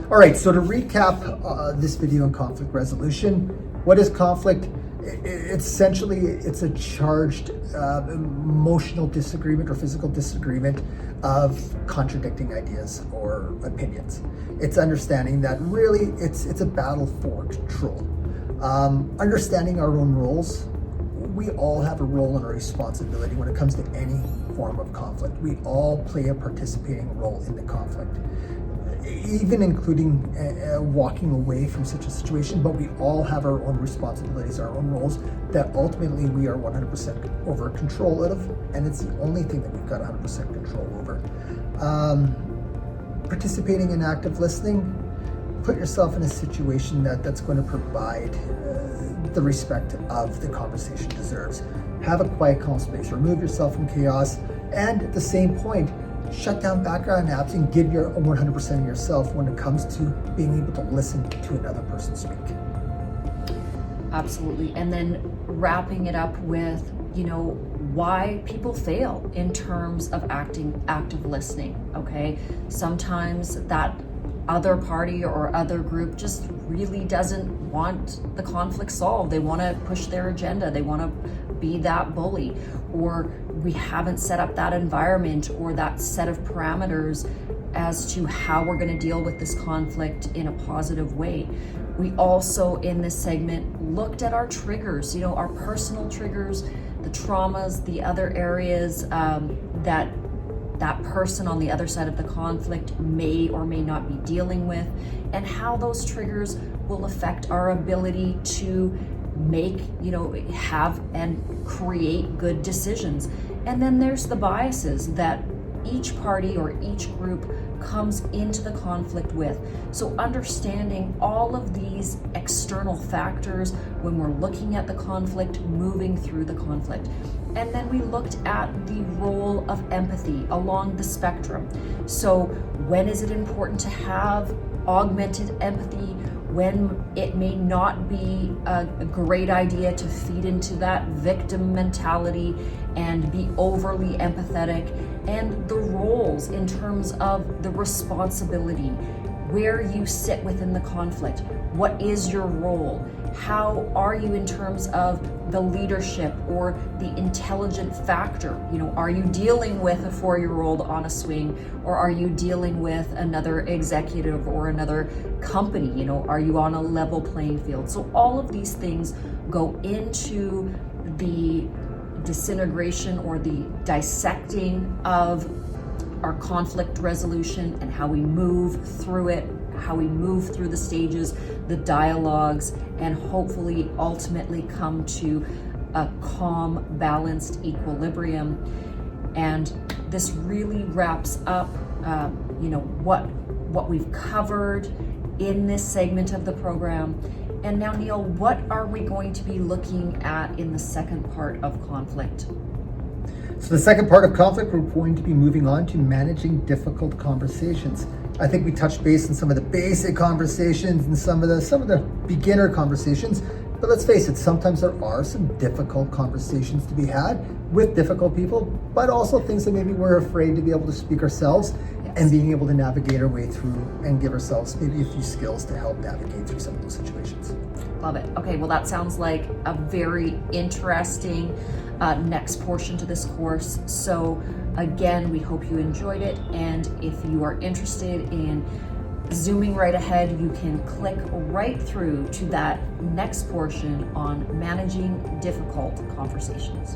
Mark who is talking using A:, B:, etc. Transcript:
A: All right, so to recap this video on conflict resolution, what is conflict? It's a charged emotional disagreement or physical disagreement of contradicting ideas or opinions. It's understanding that really it's a battle for control. Understanding our own roles. We all have a role and a responsibility when it comes to any form of conflict. We all play a participating role in the conflict, even including walking away from such a situation, but we all have our own responsibilities, our own roles that ultimately we are 100% over control of, and it's the only thing that we've got 100% control over. Participating in active listening, put yourself in a situation that's going to provide the respect of the conversation deserves. Have a quiet, calm space, remove yourself from chaos, and at the same point, shut down background apps and give your 100% of yourself when it comes to being able to listen to another person speak.
B: Absolutely. And then wrapping it up with, why people fail in terms of active listening, okay? Sometimes that other party or other group just really doesn't want the conflict solved. They want to push their agenda. They want to be that bully, or we haven't set up that environment or that set of parameters as to how we're going to deal with this conflict in a positive way. We also, in this segment, looked at our triggers, our personal triggers, the traumas, the other areas that person on the other side of the conflict may or may not be dealing with, and how those triggers will affect our ability to make, have and create good decisions. And then there's the biases that each party or each group comes into the conflict with. So understanding all of these external factors when we're looking at the conflict, moving through the conflict. And then we looked at the role of empathy along the spectrum. So when is it important to have augmented empathy? When it may not be a great idea to feed into that victim mentality and be overly empathetic, and the roles in terms of the responsibility, where you sit within the conflict. What is your role? How are you in terms of the leadership or the intelligent factor? Are you dealing with a 4-year-old on a swing, or are you dealing with another executive or another company? Are you on a level playing field? So all of these things go into the disintegration or the dissecting of our conflict resolution and how we move through it, how we move through the stages, the dialogues, and hopefully ultimately come to a calm, balanced equilibrium. And this really wraps up, what we've covered in this segment of the program. And now, Neil, what are we going to be looking at in the second part of conflict?
A: So the second part of conflict, we're going to be moving on to managing difficult conversations. I think we touched base on some of the basic conversations and some of the beginner conversations, but let's face it, sometimes there are some difficult conversations to be had with difficult people, but also things that maybe we're afraid to be able to speak ourselves. Yes. And being able to navigate our way through and give ourselves maybe a few skills to help navigate through some of those situations.
B: Love it. Okay, well, that sounds like a very interesting next portion to this course. So again, we hope you enjoyed it. And if you are interested in zooming right ahead, you can click right through to that next portion on managing difficult conversations.